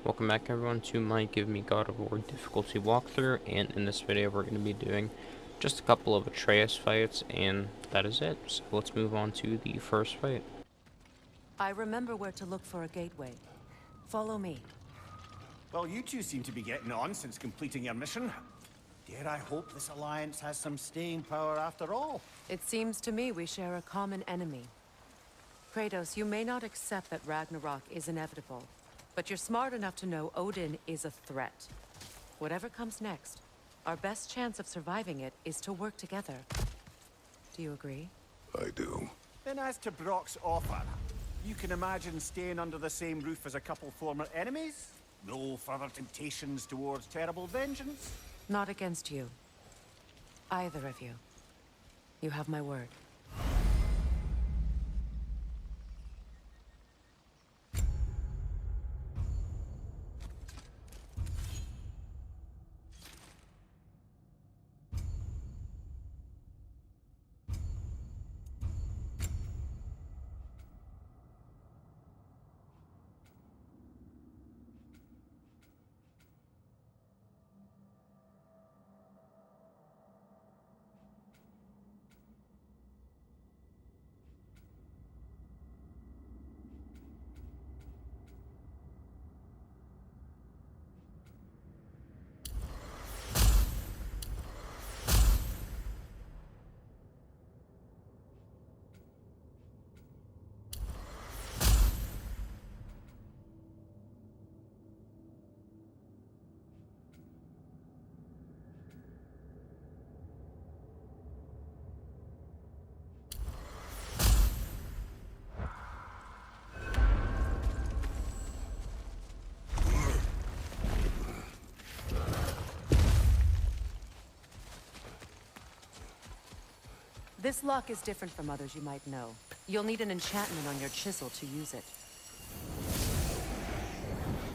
Welcome back everyone to my Give Me God of War difficulty walkthrough, and in this video we're going to be doing just a couple of Atreus fights, and that is it. So let's move on to the first fight. I remember where to look for a gateway. Follow me. Well, you two seem to be getting on since completing your mission. Dare I hope this alliance has some staying power after all? It seems to me we share a common enemy. Kratos, you may not accept that Ragnarok is inevitable, but you're smart enough to know Odin is a threat. Whatever comes next, our best chance of surviving it is to work together. Do you agree? I do. Then as to Brock's offer, you can imagine staying under the same roof as a couple former enemies? No further temptations towards terrible vengeance? Not against you. Either of you. You have my word. This lock is different from others you might know. You'll need an enchantment on your chisel to use it.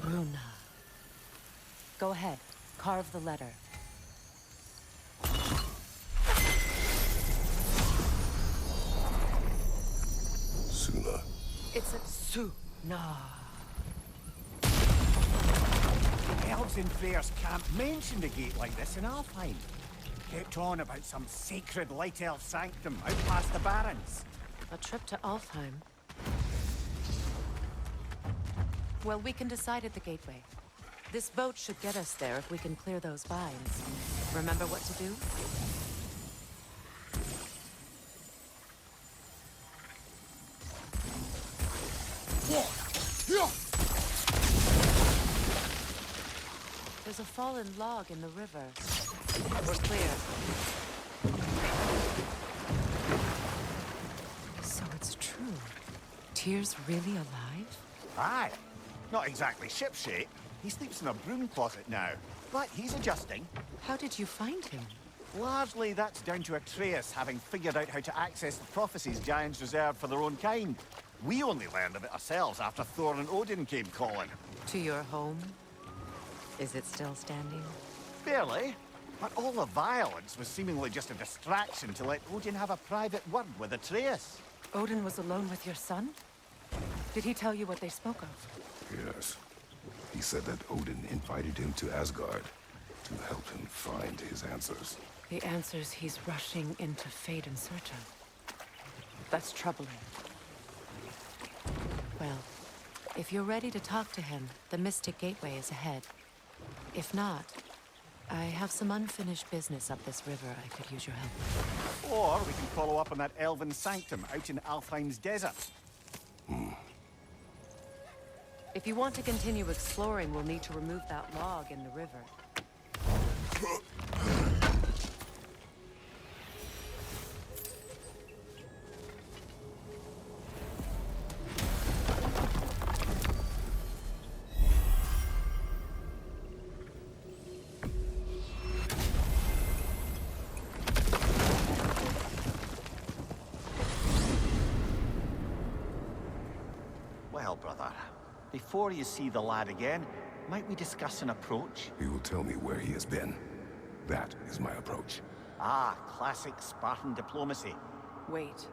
Bruna. Go ahead. Carve the letter. Suna. It's a Suna. Elves in Freyr's camp mentioned a gate like this in Alfheim. Kept on about some sacred light elf sanctum out past the Barrens. A trip to Alfheim. Well, we can decide at the gateway. This boat should get us there if we can clear those vines. Remember what to do? There's a fallen log in the river. We're clear. So it's true. Tyr's really alive? Aye. Not exactly shipshape. He sleeps in a broom closet now. But he's adjusting. How did you find him? Largely that's down to Atreus having figured out how to access the prophecies giants reserved for their own kind. We only learned of it ourselves after Thor and Odin came calling. To your home? Is it still standing? Barely. But all the violence was seemingly just a distraction to let Odin have a private word with Atreus. Odin was alone with your son? Did he tell you what they spoke of? Yes. He said that Odin invited him to Asgard to help him find his answers. The answers he's rushing into fate in search of. That's troubling. Well, if you're ready to talk to him, the Mystic Gateway is ahead. If not, I have some unfinished business up this river I could use your help. Or we can follow up on that elven sanctum out in Alfheim's desert. If you want to continue exploring, we'll need to remove that log in the river. Well, brother, before you see the lad again, might we discuss an approach? He will tell me where he has been. That is my approach. Ah, classic Spartan diplomacy. Wait.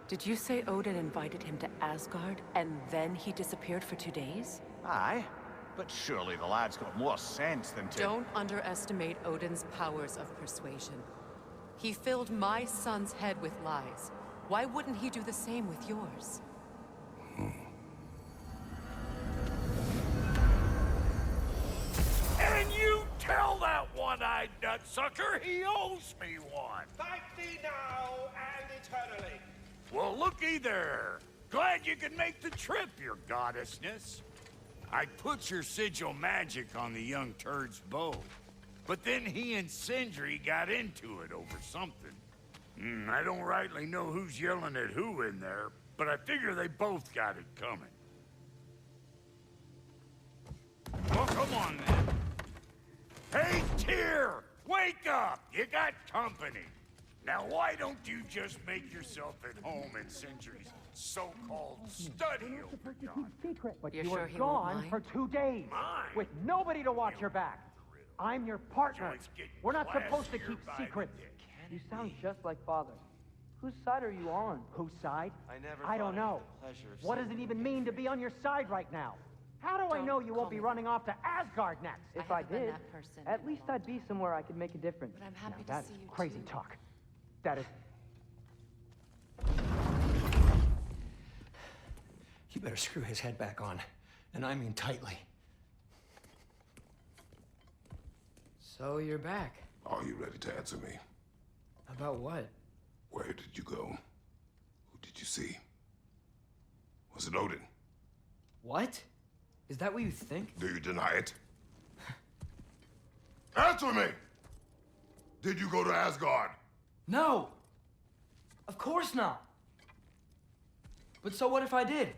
Did you say Odin invited him to Asgard, and then he disappeared for 2 days? Aye. But surely the lad's got more sense than to... Don't underestimate Odin's powers of persuasion. He filled my son's head with lies. Why wouldn't he do the same with yours? And you tell that one-eyed nutsucker he owes me one. Thank thee now and eternally. Well, looky there. Glad you could make the trip, your goddessness. I put your sigil magic on the young turd's bow, but then he and Sindri got into it over something. I don't rightly know who's yelling at who in there, but I figure they both got it coming. Well, come on then. Hey, Tyr! Wake up! You got company. Now, why don't you just make yourself at home in Sindri's so-called study over yonder? Secret, but You're you sure were he won't gone mind? for 2 days. Mine? With nobody to watch your back. I'm your partner. Joint's getting We're not supposed to classier keep by the secrets. day. You sound just like Father. Whose side are you on? Whose side? I don't know. What does it even mean to be on your side right now? How do I Don't know you call won't be me running off to Asgard next? If I haven't been did, that person at in least a long I'd be somewhere I could make a difference. But I'm happy to That is see you crazy too. talk. That is... You better screw his head back on. And I mean tightly. So you're back. Are you ready to answer me? About what? Where did you go? Who did you see? Was it Odin? What? Is that what you think? Do you deny it? Answer me! Did you go to Asgard? No! Of course not! But so what if I did?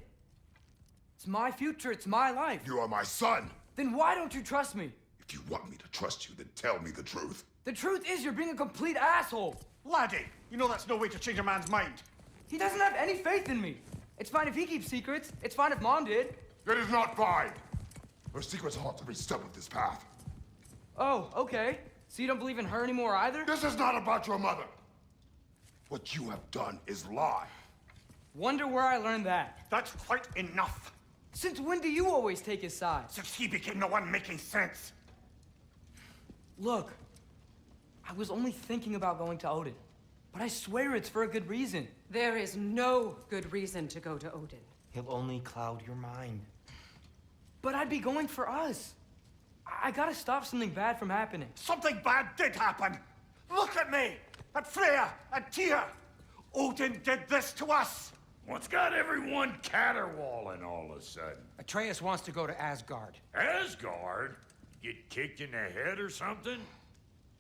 It's my future, it's my life. You are my son! Then why don't you trust me? If you want me to trust you, then tell me the truth. The truth is you're being a complete asshole. Laddie, you know that's no way to change a man's mind. He doesn't have any faith in me. It's fine if he keeps secrets. It's fine if Mom did. It is not fine! Her secrets haunt every step of this path. Oh, okay. So you don't believe in her anymore either? This is not about your mother! What you have done is lie. Wonder where I learned that. That's quite enough. Since when do you always take his side? Since he became the one making sense. Look, I was only thinking about going to Odin, but I swear it's for a good reason. There is no good reason to go to Odin. He'll only cloud your mind. But I'd be going for us. I gotta stop something bad from happening. Something bad did happen. Look at me, at Freya, at Tyr. Odin did this to us. What's got everyone caterwauling all of a sudden? Atreus wants to go to Asgard. Asgard? Get kicked in the head or something?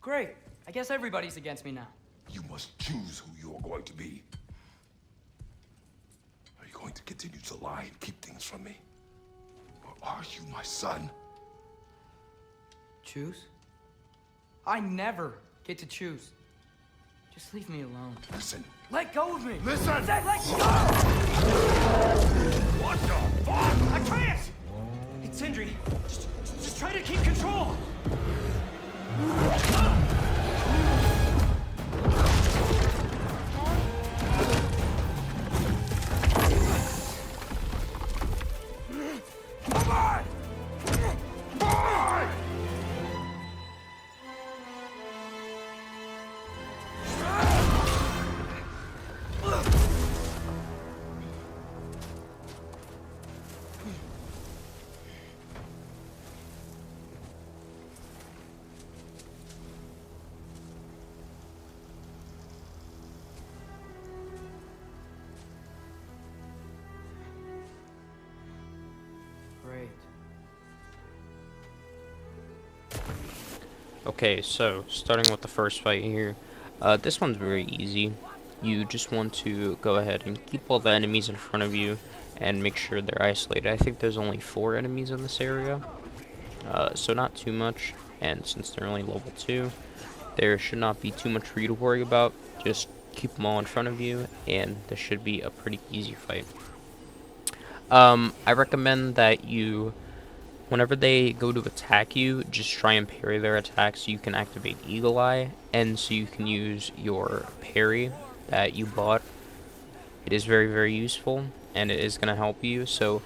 Great. I guess everybody's against me now. You must choose who you are going to be. Are you going to continue to lie and keep things from me? Or are you my son? Choose? I never get to choose. Just leave me alone. Listen. Let go of me! Listen! I said let go! What the fuck? Atreus! It's Sindri. Just try to keep control. Come on! Boy! Great. Okay, so starting with the first fight here, this one's very easy. You just want to go ahead and keep all the enemies in front of you and make sure they're isolated. I think there's only 4 enemies in this area, so not too much, and since they're only level 2, there should not be too much for you to worry about. Just keep them all in front of you, and this should be a pretty easy fight. I recommend that you, whenever they go to attack you, just try and parry their attack so you can activate Eagle Eye, and so you can use your parry that you bought. It is very, very useful, and it is going to help you, so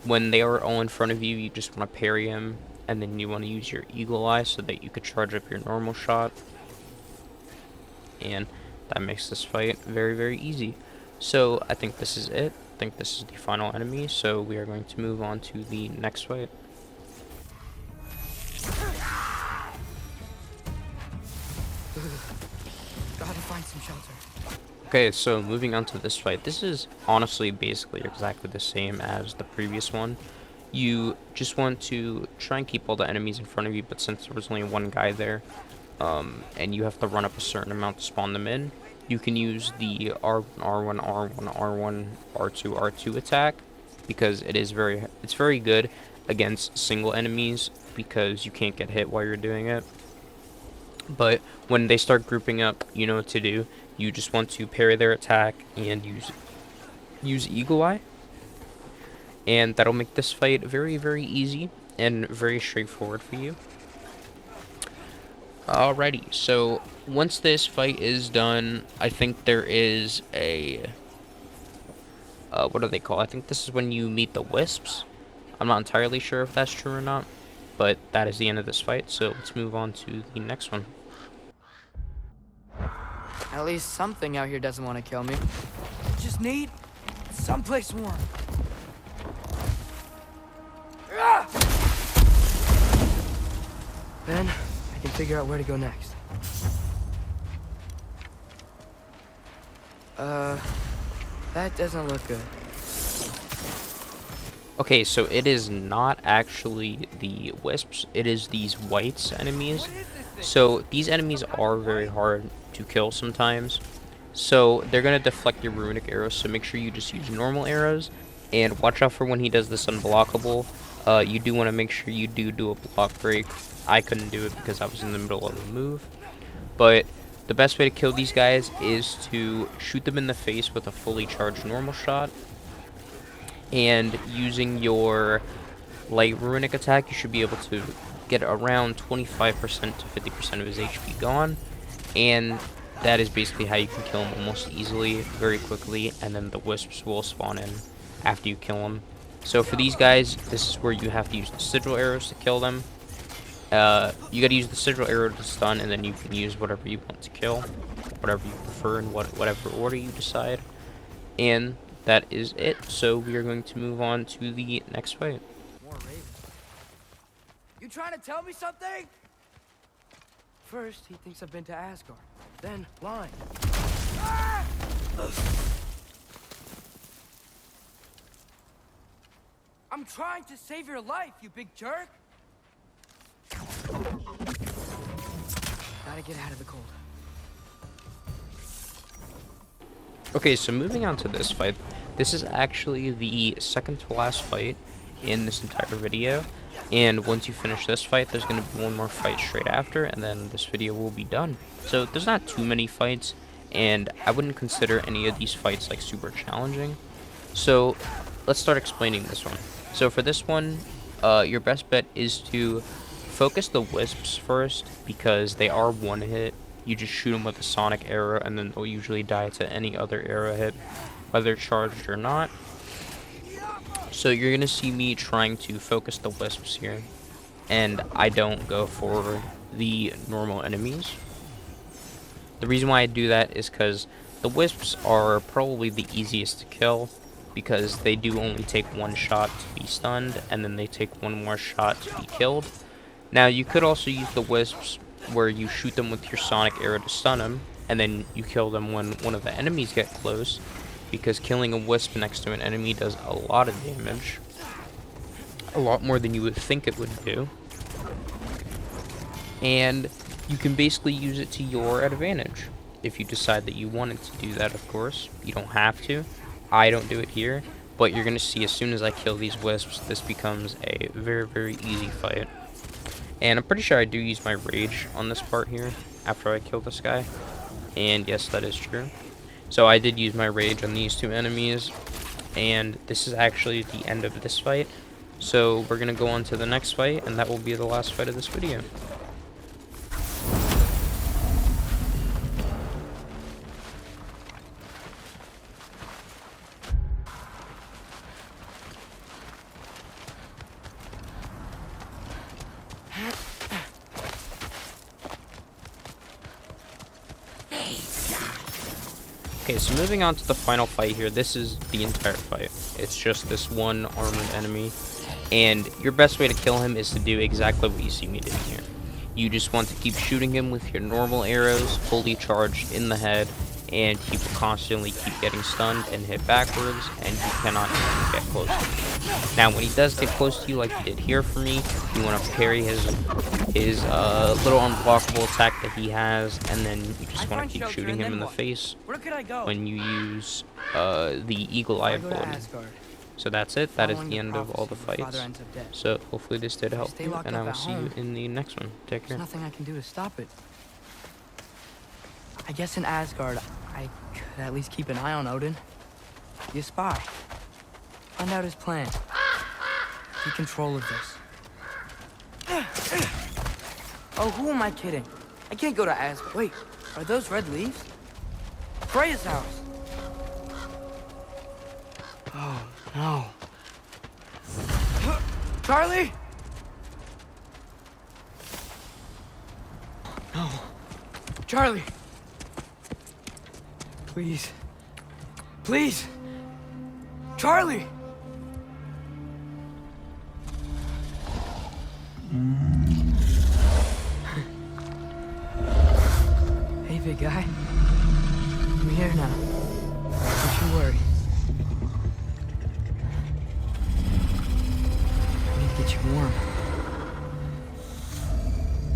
when they are all in front of you, you just want to parry him, and then you want to use your eagle eye so that you could charge up your normal shot. And that makes this fight very, very easy. So I think this is it. I think this is the final enemy, so we are going to move on to the next fight. Gotta find some shelter. Okay, so moving on to this fight. This is honestly basically exactly the same as the previous one. You just want to try and keep all the enemies in front of you, but since there was only one guy there, and you have to run up a certain amount to spawn them in, you can use the R1, R1, R1, R1, R2, R2 attack, because it's very good against single enemies because you can't get hit while you're doing it. But when they start grouping up, you know what to do. You just want to parry their attack and use Eagle Eye. And that'll make this fight very, very easy and very straightforward for you. Alrighty, so once this fight is done, I think there is a... what do they call? I think this is when you meet the Wisps. I'm not entirely sure if that's true or not, but that is the end of this fight, so let's move on to the next one. At least something out here doesn't want to kill me. Just need someplace warm. Then I can figure out where to go next. That doesn't look good. Okay, so it is not actually the Wisps, it is these Whites enemies. So these enemies are very hard to kill sometimes. So they're going to deflect your runic arrows, so make sure you just use normal arrows. And watch out for when he does this unblockable. You do want to make sure you do a block break. I couldn't do it because I was in the middle of a move. But the best way to kill these guys is to shoot them in the face with a fully charged normal shot. And using your light runic attack, you should be able to get around 25% to 50% of his HP gone. And that is basically how you can kill him almost easily, very quickly. And then the Wisps will spawn in after you kill them. So for these guys, this is where you have to use the sigil arrows to kill them. You gotta use the sigil arrow to stun, and then you can use whatever you want to kill, whatever you prefer, in whatever order you decide. And that is it. So we are going to move on to the next fight. More Raven. You trying to tell me something? First, he thinks I've been to Asgard. Then, lying. Ah! I'm trying to save your life, you big jerk! Gotta get out of the cold. Okay, so moving on to this fight. This is actually the second to last fight in this entire video. And once you finish this fight, there's going to be one more fight straight after, and then this video will be done. So there's not too many fights, and I wouldn't consider any of these fights like super challenging. So let's start explaining this one. So for this one, your best bet is to focus the Wisps first, because they are one hit. You just shoot them with a sonic arrow, and then they'll usually die to any other arrow hit, whether charged or not. So you're going to see me trying to focus the Wisps here, and I don't go for the normal enemies. The reason why I do that is because the Wisps are probably the easiest to kill, because they do only take one shot to be stunned, and then they take one more shot to be killed. Now you could also use the Wisps where you shoot them with your sonic arrow to stun them, and then you kill them when one of the enemies get close, because killing a Wisp next to an enemy does a lot of damage. A lot more than you would think it would do. And you can basically use it to your advantage, if you decide that you wanted to do that, of course. You don't have to. I don't do it here, but you're going to see as soon as I kill these Wisps, this becomes a very, very easy fight. And I'm pretty sure I do use my rage on this part here, after I kill this guy. And yes, that is true. So I did use my rage on these two enemies, and this is actually the end of this fight. So we're going to go on to the next fight, and that will be the last fight of this video. Okay, so moving on to the final fight here. This is the entire fight. It's just this one armored enemy. And your best way to kill him is to do exactly what you see me doing here. You just want to keep shooting him with your normal arrows, fully charged in the head, and he will constantly keep getting stunned and hit backwards, and he cannot even get close to you. Now, when he does get close to you, like he did here for me, you want to parry his little unblockable attack that he has, and then you just want to keep shooting him in the face Where could I go? when you use the eagle eye I go to ability. Asgard. So that's it. That is Following the end of all the prophecy, my father fights. ends up dead. So hopefully this did help stay you, locked and I up will at see you home. in the next one. Take care. There's nothing I can do to stop it. I guess in Asgard, I could at least keep an eye on Odin. Be a spy. Find out his plan. Take control of this. Oh, who am I kidding? I can't go to Asgard. Wait, are those red leaves? Freya's house. Oh, no. Charlie? No. Charlie. Please. Please. Charlie. Hey, big guy. I'm here now. Don't you worry. I need to get you warm.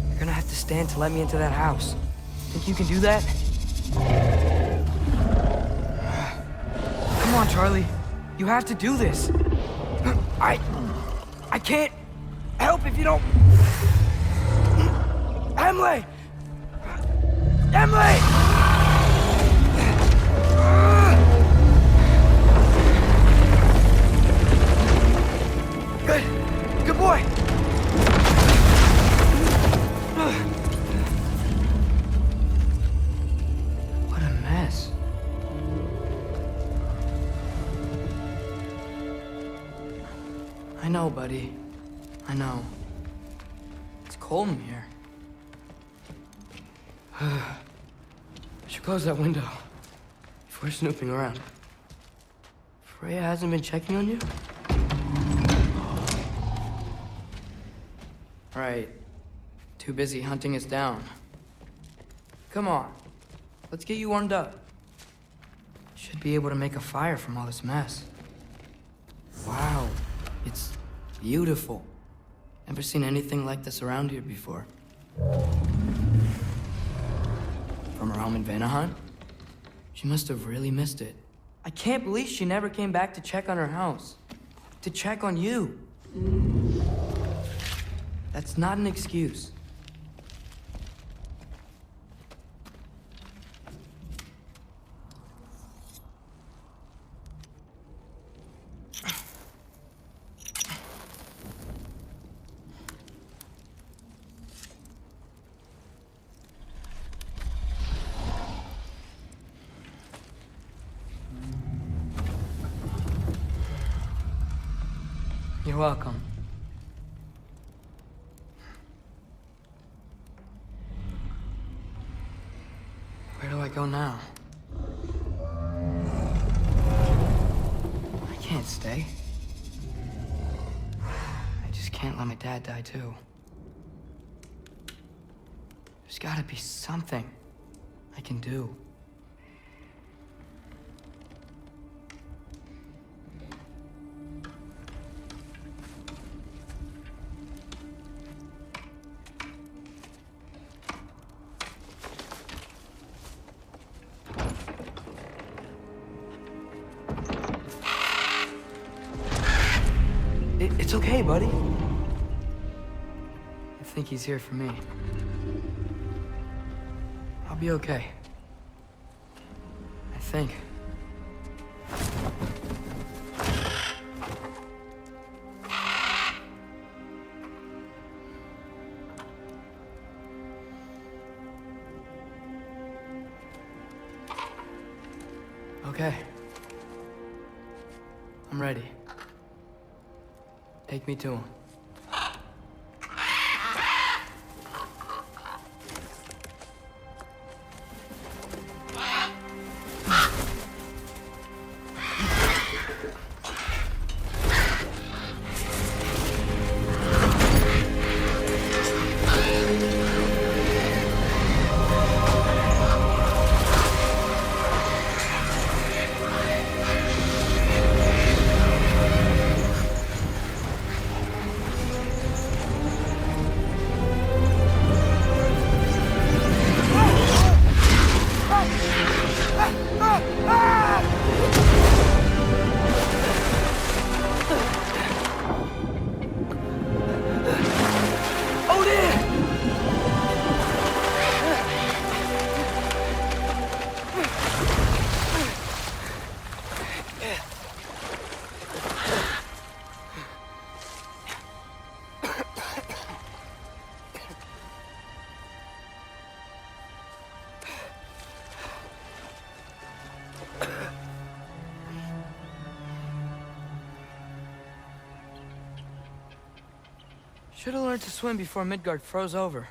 You're gonna have to stand to let me into that house. Think you can do that? Come on, Charlie. You have to do this. I can't help if you don't. Emily! Emily! Good. Good boy. What a mess. I know, buddy. I know. It's cold in here. I should close that window if we're snooping around. Freya hasn't been checking on you? Right. Too busy hunting us down. Come on. Let's get you warmed up. Should be able to make a fire from all this mess. Wow. It's beautiful. Never seen anything like this around here before. From her home in Vanaheim? She must have really missed it. I can't believe she never came back to check on her house. To check on you. That's not an excuse. You're welcome. Where do I go now? I can't stay. I just can't let my dad die too. There's gotta be something I can do. It's okay, buddy. I think he's here for me. I'll be okay. I think. Okay. I'm ready. Take me to him. Should have learned to swim before Midgard froze over.